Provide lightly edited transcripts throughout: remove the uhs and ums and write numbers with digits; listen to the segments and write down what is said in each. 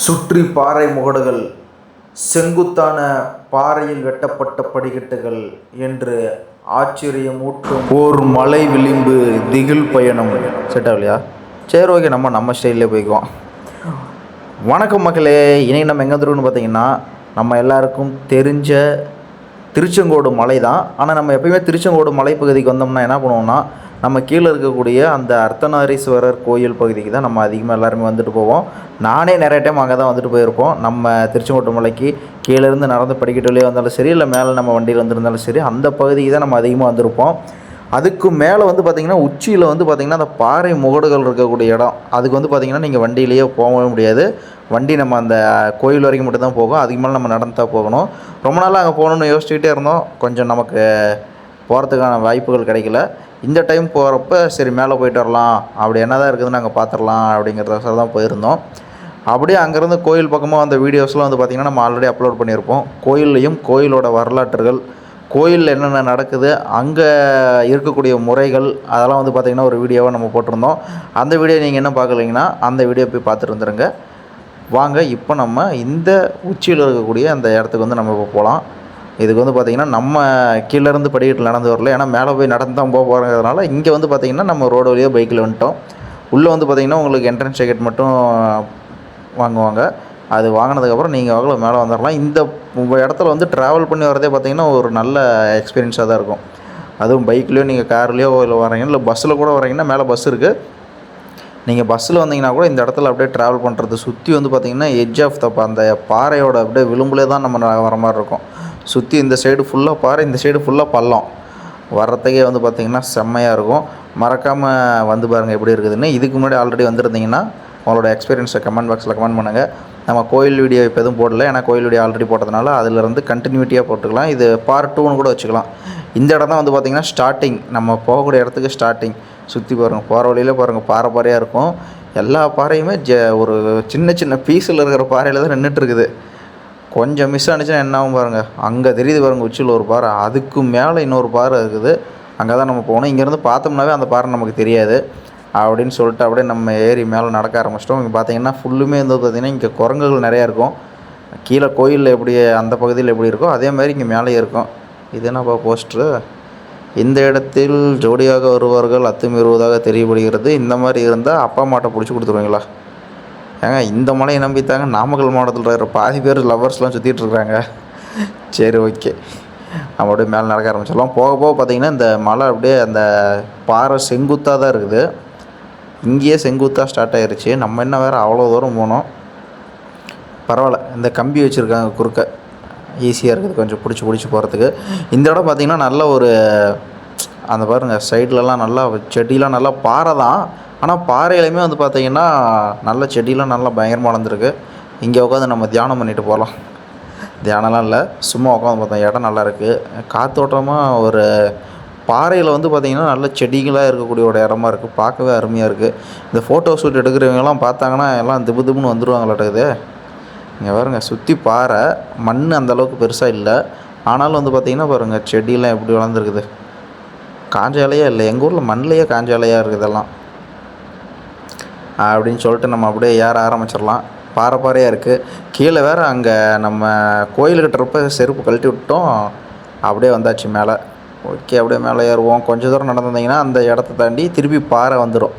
சுற்றி பாறை முகடுகள், செங்குத்தான பாறையில் வெட்டப்பட்ட படிக்கட்டுகள் என்று ஆச்சரியமூட்டும் ஓர் மலை விளிம்பு திகில் பயணம். செட் ஆகலையா? சரி, ஓகே, நம்ம ஸ்டைல்லே போய்க்குவோம். வணக்கம் மக்களே. இன்றைக்கி நம்ம எங்கே வந்துருக்குன்னு பார்த்தீங்கன்னா, நம்ம எல்லாருக்கும் தெரிஞ்ச திருச்செங்கோடு மலை தான். ஆனால் நம்ம எப்பயுமே திருச்செங்கோடு மலைப்பகுதிக்கு வந்தோம்னா என்ன பண்ணுவோம்னா, நம்ம கீழே இருக்கக்கூடிய அந்த அர்த்தநாரீஸ்வரர் கோயில் பகுதிக்கு தான் நம்ம அதிகமாக எல்லாருமே வந்துட்டு போவோம். நானே நிறைய டைம் அங்கே தான் வந்துட்டு போயிருப்போம். நம்ம திருச்செங்கோட்டு மலைக்கு கீழேருந்து நடந்து படிக்கட்டுலேயே வந்தாலும் சரி, இல்லை மேலே நம்ம வண்டியில் வந்துருந்தாலும் சரி, அந்த பகுதிக்கு தான் நம்ம அதிகமாக வந்திருப்போம். அதுக்கு மேலே வந்து பார்த்திங்கன்னா, உச்சியில் வந்து பார்த்திங்கன்னா அந்த பாறை முகடுகள் இருக்கக்கூடிய இடம். அதுக்கு வந்து பார்த்திங்கன்னா நீங்கள் வண்டியிலேயே போகவே முடியாது. வண்டி நம்ம அந்த கோயில் வரைக்கும் மட்டும்தான் போகும். அதுக்கு மேலே நம்ம நடந்து தான் போகணும். ரொம்ப நாளாக அங்கே போகணுன்னு யோசிச்சுக்கிட்டே இருந்தோம். கொஞ்சம் நமக்கு போகிறதுக்கான வாய்ப்புகள் கிடைக்கல. இந்த டைம் போகிறப்ப சரி மேலே போயிட்டு வரலாம், அப்படி என்ன தான் இருக்குதுன்னு நாங்கள் பார்த்துடலாம் அப்படிங்கிறத தான் போயிருந்தோம். அப்படியே அங்கேருந்து கோயில் பக்கமாக அந்த வீடியோஸ்லாம் வந்து பார்த்திங்கன்னா நம்ம ஆல்ரெடி அப்லோட் பண்ணியிருப்போம். கோயில்லையும் கோயிலோட வரலாற்றுகள், கோயிலில் என்னென்ன நடக்குது, அங்கே இருக்கக்கூடிய முறைகள், அதெல்லாம் வந்து பார்த்திங்கன்னா ஒரு வீடியோவாக நம்ம போட்டிருந்தோம். அந்த வீடியோ நீங்கள் என்ன பார்க்கலைங்கன்னா அந்த வீடியோ போய் பார்த்துட்டு வந்துடுங்க. வாங்க இப்போ நம்ம இந்த உச்சியில் இருக்கக்கூடிய அந்த இடத்துக்கு வந்து நம்ம இப்போ போகலாம். இதுக்கு வந்து பார்த்திங்கன்னா நம்ம கீழேருந்து படிக்கட்டில் நடந்து வரல, ஏன்னா மேலே போய் நடந்து தான் போகிறதுனால இங்கே வந்து பார்த்திங்கன்னா நம்ம ரோடு வழியாக பைக்கில் வந்துட்டோம். உள்ளே வந்து பார்த்திங்கன்னா உங்களுக்கு என்ட்ரன்ஸ் டிக்கெட் மட்டும் வாங்குவாங்க. அது வாங்கினதுக்கப்புறம் நீங்கள் அவ்வளோ மேலே வந்துடலாம். இந்த இடத்துல வந்து ட்ராவல் பண்ணி வரதே பார்த்திங்கன்னா ஒரு நல்ல எக்ஸ்பீரியன்ஸாக தான் இருக்கும். அதுவும் பைக்லேயோ நீங்கள் கார்லேயோ இல்லை வரீங்க, இல்லை பஸ்ஸில் கூட வரீங்கன்னா மேலே பஸ் இருக்குது. நீங்கள் பஸ்ஸில் வந்தீங்கன்னா கூட இந்த இடத்துல அப்படியே ட்ராவல் பண்ணுறது சுற்றி வந்து பார்த்திங்கன்னா எட்ஜ் ஆஃப் த அந்த பாறையோட அப்படியே விளிம்புலே தான் நம்ம வர மாதிரி இருக்கும். சுற்றி இந்த சைடு ஃபுல்லாக பாறை, இந்த சைடு ஃபுல்லாக பள்ளம். வர்றதுக்கே வந்து பார்த்திங்கன்னா செம்மையாக இருக்கும். மறக்காமல் வந்து பாருங்கள் எப்படி இருக்குதுன்னு. இதுக்கு முன்னாடி ஆல்ரெடி வந்துருந்தீங்கன்னா உங்களோட எக்ஸ்பீரியன்ஸை கமெண்ட் பாக்ஸில் கமெண்ட் பண்ணுங்கள். நம்ம கோயில் வீடியோ இப்போ எதுவும் போடல, ஏன்னா கோயில் வீடியோ ஆல்ரெடி போட்டதுனால அதிலேருந்து கண்டினியூட்டியாக போட்டுக்கலாம். இது பார்ட் 2ன்னு கூட வச்சுக்கலாம். இந்த இடம் தான் வந்து பார்த்திங்கன்னா ஸ்டார்டிங், நம்ம போகக்கூடிய இடத்துக்கு ஸ்டார்டிங். சுற்றி பாருங்கள், போகிற வழியில் பாருங்கள் பாறை பாறையாக இருக்கும். எல்லா பாறையுமே ஒரு சின்ன சின்ன பீஸில் இருக்கிற பாறையில் தான் நின்றுட்டுருக்குது. கொஞ்சம் மிஸ் ஆனிச்சுன்னா என்ன ஆகும் பாருங்கள். அங்கே தெரியுது பாருங்கள் உச்சியில் ஒரு பாறை, அதுக்கு மேலே இன்னொரு பாறை இருக்குது. அங்கே தான் நம்ம போகணும். இங்கேருந்து பார்த்தோம்னாவே அந்த பாறை நமக்கு தெரியாது அப்படின்னு சொல்லிட்டு அப்படியே நம்ம ஏறி மேலே நடக்க ஆரம்பிச்சிட்டோம். இங்கே பார்த்திங்கன்னா ஃபுல்லுமே வந்து பார்த்திங்கன்னா இங்கே குரங்குகள் நிறையா இருக்கும். கீழே கோயிலில் எப்படி அந்த பகுதியில் எப்படி இருக்கோ அதே மாதிரி இங்கே மேலேயே இருக்கும். இது என்னப்பா போஸ்ட்ரு? இந்த இடத்தில் ஜோடியாக வருவார்கள், அத்துமீறுவதாக தெரியப்படுகிறது. இந்த மாதிரி இருந்தால் அப்பா அம்மாட்ட பிடிச்சி கொடுத்துருவீங்களா? ஏங்க இந்த மலையை நம்பித்தாங்க நாமக்கல் மாவட்டத்தில் இருக்கிற பாதி பேர் லவ்வர்ஸ்லாம் சுற்றிட்டுருக்குறாங்க. சரி, ஓகே, நம்ம அப்படியே மேலே நடக்க ஆரம்பிச்சிடலாம். போக போக பார்த்திங்கன்னா இந்த மலை அப்படியே அந்த பாறை செங்குத்தாக தான் இருக்குது. இங்கேயே செங்குத்தாக ஸ்டார்ட் ஆகிருச்சு. நம்ம என்ன வேறு அவ்வளோ தூரம் போனோம். பரவாயில்ல, இந்த கம்பி வச்சுருக்காங்க குறுக்க, ஈஸியாக இருக்குது கொஞ்சம் பிடிச்சி போகிறதுக்கு. இந்த இடம் பார்த்திங்கன்னா நல்ல ஒரு அந்த பாருங்கள் சைட்லலாம் நல்லா செடியெலாம் நல்லா பாறை தான். ஆனால் பாறையிலையுமே வந்து பார்த்திங்கன்னா நல்ல செடியெலாம் நல்லா பயங்கரமாக வளர்ந்துருக்கு. இங்கே உட்காந்து நம்ம தியானம் பண்ணிட்டு போகலாம். தியானம்லாம் இல்லை, சும்மா உட்காந்து பார்த்தோம். இடம் நல்லாயிருக்கு, காத்தோட்டமாக. ஒரு பாறையில் வந்து பார்த்திங்கன்னா நல்ல செடிகளாக இருக்கக்கூடிய ஒரு இடமா இருக்குது. பார்க்கவே அருமையாக இருக்குது. இந்த ஃபோட்டோ ஷூட் எடுக்கிறவங்கலாம் பார்த்தாங்கன்னா எல்லாம் திபுன்னு வந்துடுவாங்களாட்டுக்குது. இங்கே பாருங்கள் சுற்றி பாறை, மண் அந்தளவுக்கு பெருசாக இல்லை. ஆனாலும் வந்து பார்த்திங்கன்னா பாருங்கள் செடியெலாம் எப்படி வளர்ந்துருக்குது. காஞ்ச இலையாக இல்லை, எங்கள் ஊரில் மண்ணிலேயே காஞ்ச இலையாக இருக்குதெல்லாம் அப்படின்னு சொல்லிட்டு நம்ம அப்படியே ஏற ஆரம்பிச்சிடலாம். பாறையாக இருக்குது. கீழே வேறு அங்கே நம்ம கோயில் கட்டுறப்ப செருப்பு கழட்டி விட்டோம். அப்படியே வந்தாச்சு மேலே. ஓகே, அப்படியே மேலே ஏறுவோம். கொஞ்சம் தூரம் நடந்திருந்தீங்கன்னா அந்த இடத்த தாண்டி திருப்பி பாறை வந்துடும்.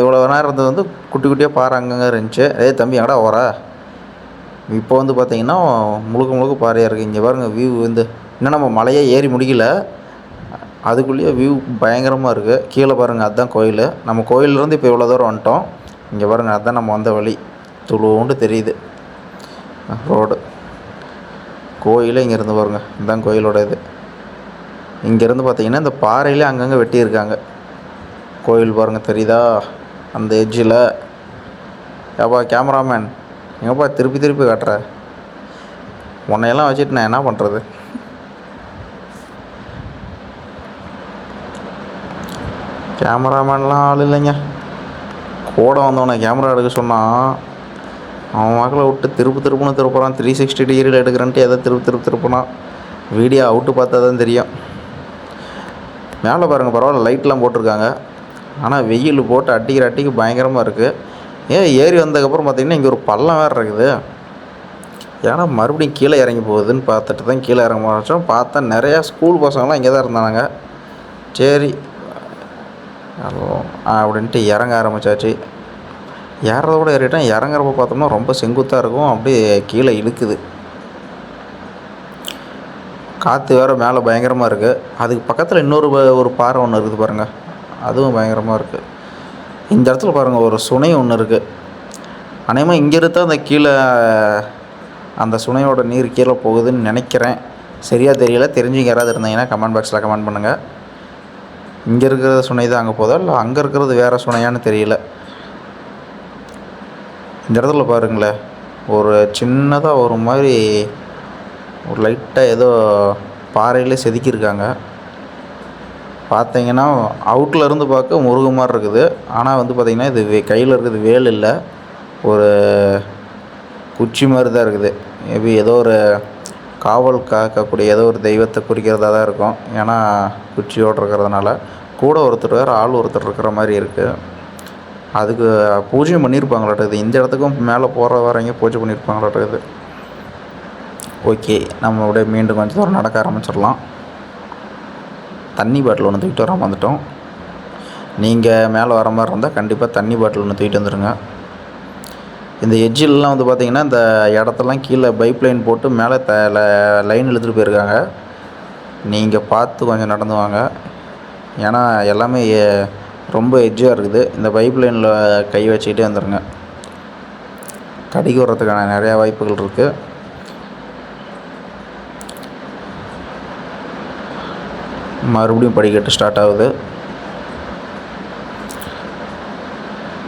இவ்வளோ நேரம் இருந்தது வந்து குட்டி குட்டியாக பாறை அங்கங்கே இருந்துச்சு. தம்பி எங்கடா வர? இப்போ வந்து பார்த்திங்கன்னா முழுக்க பாறையாக இருக்குது. இங்கே பாருங்கள் வியூ வந்து இன்னும் நம்ம மலையே ஏறி முடியல, அதுக்குள்ளேயே வியூ பயங்கரமாக இருக்குது. கீழே பாருங்கள், அதுதான் கோயில். நம்ம கோயிலேருந்து இப்போ இவ்வளோ தூரம் வந்துட்டோம். இங்கே பாருங்கள், அதுதான் நம்ம வந்த வழி. துளுவுண்டு தெரியுது ரோடு. கோயிலே இங்கேருந்து பாருங்கள், இதுதான் கோயிலோட இது. இங்கேருந்து பார்த்திங்கன்னா இந்த பாறையிலே அங்கங்கே வெட்டியிருக்காங்க. கோயில் பாருங்கள் தெரியுதா அந்த எட்ஜில். ஏப்பா கேமராமேன், எங்கப்பா திருப்பி காட்டுற? உன்னையெல்லாம் வச்சுட்டு நான் என்ன பண்ணுறது? கேமராமேன்லாம் ஆள் இல்லைங்க. கூட வந்தவனை கேமரா எடுக்க சொன்னால் அவன் மக்களை விட்டு திருப்புன்னு திருப்புறான். 360 டிகிரியில் எடுக்கிறேன்ட்டு எதை திருப்புனான். வீடியோ அவுட்டு பார்த்தா தான் தெரியும். மேலே பாருங்கள், பரவாயில்ல லைட்லாம் போட்டிருக்காங்க. ஆனால் வெயில் போட்டு அட்டிக்கு பயங்கரமாக இருக்குது. ஏறி வந்ததுக்கப்புறம் பார்த்திங்கன்னா இங்கே ஒரு பள்ளம் வேறு இருக்குது. ஏன்னா மறுபடியும் கீழே இறங்கி போகுதுன்னு பார்த்துட்டு தான் கீழே இறங்க ஆரம்பித்தோம். பார்த்தா நிறையா ஸ்கூல் பசங்களாம் இங்கே தான் இருந்தானுங்க. சரி அப்படின்ட்டு இறங்க ஆரம்பித்தாச்சு. ஏறத விட ஏறிட்டேன். இறங்குறப்ப பார்த்தோம்னா ரொம்ப செங்குத்தாக இருக்கும், அப்படியே கீழே இழுக்குது. காற்று வேறு மேலே பயங்கரமாக இருக்குது. அதுக்கு பக்கத்தில் இன்னொரு ஒரு பாறை ஒன்று இருக்குது பாருங்கள், அதுவும் பயங்கரமாக இருக்குது. இந்த இடத்துல பாருங்கள் ஒரு சுனை ஒன்று இருக்குது. அநேகமாக இங்கே இருந்தால் அந்த கீழே அந்த சுனையோட நீர் கீழே போகுதுன்னு நினைக்கிறேன். சரியாக தெரியல. தெரிஞ்சுங்க யாராவது இருந்தீங்கன்னா கமெண்ட் பாக்ஸில் கமெண்ட் பண்ணுங்கள். இங்கே இருக்கிற சுனை தான் அங்கே போதா இல்லை அங்கே இருக்கிறது வேறு சுனையான்னு தெரியல. இந்த இடத்துல பாருங்களேன், ஒரு சின்னதாக ஒரு மாதிரி ஒரு லைட்டாக ஏதோ பாறையிலே செதுக்கியிருக்காங்க. பார்த்தீங்கன்னா அவுட்டில் இருந்து பார்க்க முருகு மாதிரி இருக்குது. ஆனால் வந்து பார்த்திங்கன்னா இது கையில் இருக்கிறது வேல் இல்லை, ஒரு குச்சி மாதிரி தான் இருக்குது. மேபி ஏதோ ஒரு காவல் காக்கக்கூடிய ஏதோ ஒரு தெய்வத்தை குறிக்கிறதா தான் இருக்கும். ஏன்னா குச்சியோடு இருக்கிறதுனால. கூட ஒருத்தர் வேறு ஆள் ஒருத்தர் இருக்கிற மாதிரி இருக்குது. அதுக்கு பூஜையும் பண்ணியிருப்பாங்களாட்டுக்குது. இந்த இடத்துக்கும் மேலே போகிற வரைங்க பூஜை பண்ணியிருப்பாங்களாட்டுக்குது. ஓகே, நம்ம அப்படியே மீண்டும் கொஞ்சம் தூரம் நடக்க ஆரம்பிச்சிடலாம். தண்ணி பாட்டில் ஒன்று தூக்கிட்டு வர வந்துட்டோம். நீங்கள் மேலே வர மாதிரி இருந்தால் கண்டிப்பாக தண்ணி பாட்டில் ஒன்று தூக்கிட்டு வந்துடுங்க. இந்த எட்ஜிலலாம் வந்து பார்த்திங்கன்னா இந்த இடத்தெல்லாம் கீழே பைப் லைன் போட்டு மேலே லைன் இழுத்துட்டு போயிருக்காங்க. நீங்கள் பார்த்து கொஞ்சம் நடந்து வாங்க. ஏன்னா எல்லாமே ரொம்ப எட்ஜாக இருக்குது. இந்த பைப் லைனில் கை வச்சுக்கிட்டே வந்துடுங்க. கடிக்கு வர்றதுக்கான நிறையா வாய்ப்புகள் இருக்குது. மறுபடியும் படிக்கட்டு ஸ்டார்ட் ஆகுது.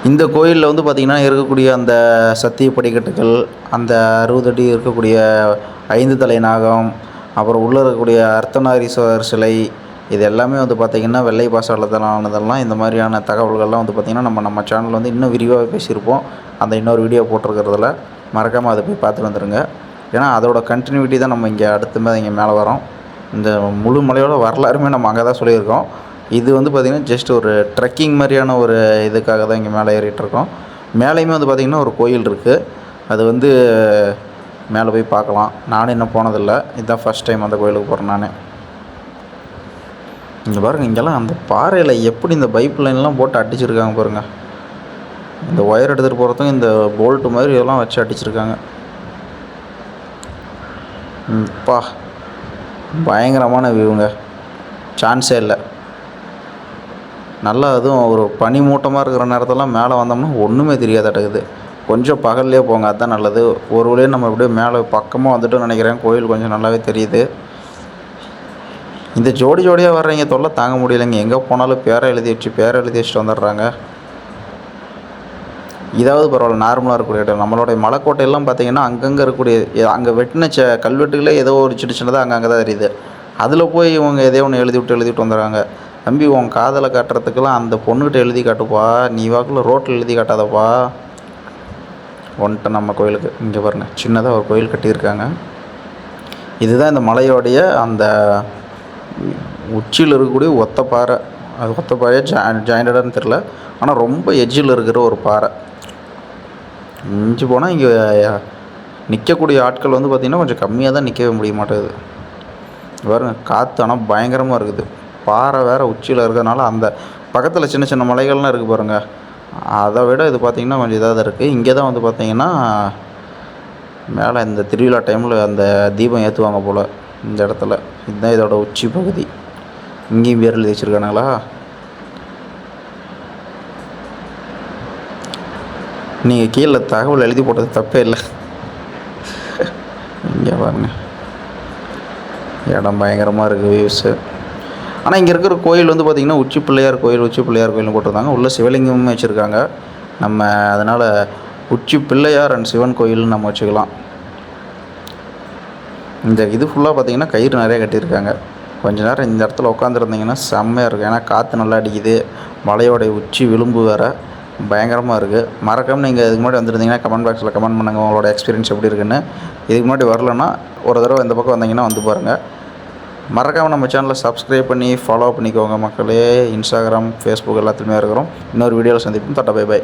இந்த கோயிலில் வந்து பார்த்திங்கன்னா இருக்கக்கூடிய அந்த சத்திய படிக்கட்டுகள், அந்த 60 அடி இருக்கக்கூடிய 5 தலை நாகம், அப்புறம் உள்ளே இருக்கக்கூடிய அர்த்தநாரீஸ்வரர் சிலை, இது எல்லாமே வந்து பார்த்திங்கன்னா வெள்ளை பாசாளத்தாலானதெல்லாம். இந்த மாதிரியான தகவல்கள்லாம் வந்து பார்த்திங்கன்னா நம்ம சேனலில் வந்து இன்னும் விரிவாக பேசியிருப்போம். அந்த இன்னொரு வீடியோ போட்டிருக்கிறதுல மறக்காமல் அதை போய் பார்த்துட்டு வந்துடுங்க. ஏன்னா அதோட கண்டினியூட்டி தான் நம்ம இங்கே அடுத்து இங்கே மேலே வரோம். இந்த முழு மலையோட வரலாறுமே நம்ம அங்கே தான் சொல்லியிருக்கோம். இது வந்து பார்த்திங்கன்னா ஜஸ்ட் ஒரு ட்ரெக்கிங் மாதிரியான ஒரு இதுக்காக தான் இங்கே மேலே ஏறிட்டுருக்கோம். மேலேயுமே வந்து பார்த்திங்கன்னா ஒரு கோயில் இருக்குது. அது வந்து மேலே போய் பார்க்கலாம். நானும் இன்னும் போனதில்லை. இதுதான் ஃபஸ்ட் டைம் அந்த கோயிலுக்கு போகிறேன் நான். இங்கே பாருங்கள், இங்கெல்லாம் அந்த பாறையில் எப்படி இந்த பைப் லைன்லாம் போட்டு அடிச்சிருக்காங்க பாருங்கள். இந்த ஒயர் எடுத்துகிட்டு போகிறதுக்கும் இந்த போல்ட்டு மாதிரி இதெல்லாம் வச்சு அடிச்சிருக்காங்க. பா பயங்கரமான வியூங்க, சான்ஸே இல்லை. நல்லா அதுவும் ஒரு பனி மூட்டமாக இருக்கிற நேரத்தெல்லாம் மேலே வந்தோம்னா ஒன்றுமே தெரியாதாட்டுக்குது. கொஞ்சம் பகல்லே போங்க, அதுதான் நல்லது. ஒரு வழியே நம்ம அப்படியே மேலே பக்கமாக வந்துட்டோம்னு நினைக்கிறேன். கோயில் கொஞ்சம் நல்லாவே தெரியுது. இந்த ஜோடியாக வர்றவங்க தொல்லை தாங்க முடியலைங்க. எங்கே போனாலும் பேரை எழுதி வச்சுட்டு வந்துடுறாங்க. இதாவது பரவாயில்ல, நார்மலாக இருக்கக்கூடிய இடம். நம்மளுடைய மலைக்கோட்டையெல்லாம் பார்த்திங்கன்னா அங்கங்கே இருக்கக்கூடிய அங்கே வெட்டின கல்வெட்டுகளே ஏதோ ஒரு சின்னதாக அங்கங்கே தான் தெரியுது. அதில் போய் இவங்க எதையோ ஒன்று எழுதி விட்டு வந்துடுறாங்க. தம்பி, உன் காதலை காட்டுறதுக்கெல்லாம் அந்த பொண்ணுக்கிட்ட எழுதி காட்டுப்பா, நீ வாக்கில் ரோட்டில் எழுதி காட்டாதப்பா. வந்துட்டு நம்ம கோயிலுக்கு இங்கே பாருங்கள், சின்னதாக ஒரு கோயில் கட்டியிருக்காங்க. இதுதான் இந்த மலையோடைய அந்த உச்சியில் இருக்கக்கூடிய ஒத்த பாறை. அது ஒத்த பாறையாக ஜாயிண்டடான்னு தெரில, ஆனால் ரொம்ப எட்ஜில் இருக்கிற ஒரு பாறை. மிஞ்சி போனால் இங்கே நிற்கக்கூடிய ஆட்கள் வந்து பார்த்திங்கன்னா கொஞ்சம் கம்மியாக தான் நிற்கவே முடிய மாட்டேங்குது. பாருங்கள், காற்று ஆனால் பயங்கரமாக இருக்குது. பாறை வேறு உச்சியில் இருக்கிறதுனால அந்த பக்கத்தில் சின்ன மலைகள்லாம் இருக்குது பாருங்கள். அதை விட இது பார்த்திங்கன்னா கொஞ்சம் இதாக தான் இருக்குது. இங்கே தான் வந்து பார்த்திங்கன்னா மேலே இந்த திருவிழா டைமில் அந்த தீபம் ஏற்றுவாங்க போல் இந்த இடத்துல. இதுதான் இதோட உச்சி பகுதி. இங்கேயும் பேர் எழுதி வச்சுருக்கானுங்களா? நீங்கள் கீழே தகவல் எழுதி போட்டது தப்பே இல்லை. இங்கே பாருங்க, இடம் பயங்கரமாக இருக்குது, வியூஸு. ஆனால் இங்கே இருக்கிற கோயில் வந்து பார்த்திங்கன்னா உச்சி பிள்ளையார் கோயில்னு போட்டிருந்தாங்க. உள்ள சிவலிங்கமும் வச்சுருக்காங்க. நம்ம அதனால் உச்சி பிள்ளையார் அண்ட் சிவன் கோயில்னு நம்ம வச்சுக்கலாம். இந்த இது ஃபுல்லாக பார்த்திங்கன்னா கயிறு நிறைய கட்டியிருக்காங்க. கொஞ்ச நேரம் இந்த இடத்துல உட்காந்துருந்திங்கன்னா செம்மையாக இருக்கும். ஏன்னா காற்று நல்லா அடிக்குது, மலையோடைய உச்சி விளிம்பு வேறு பயங்கரமாக இருக்குது. மறக்காமல் நீங்கள் இதுக்கு முன்னாடி வந்துருந்தீங்கன்னா கமெண்ட் பாக்ஸில் கமெண்ட் பண்ணுங்கள் உங்களோட எக்ஸ்பீரியன்ஸ் எப்படி இருக்குன்னு. இதுக்கு முன்னாடி வரலன்னா ஒரு தடவை இந்த பக்கம் வந்தீங்கன்னா வந்து பாருங்கள். மறக்காமல் நம்ம சேனலை சப்ஸ்கிரைப் பண்ணி ஃபாலோ பண்ணிக்கோங்க மக்களே. இன்ஸ்டாகிராம், ஃபேஸ்புக் எல்லாத்துலேயுமே இருக்கிறோம். இன்னொரு வீடியோவில் சந்திப்போம். டாடா, பை.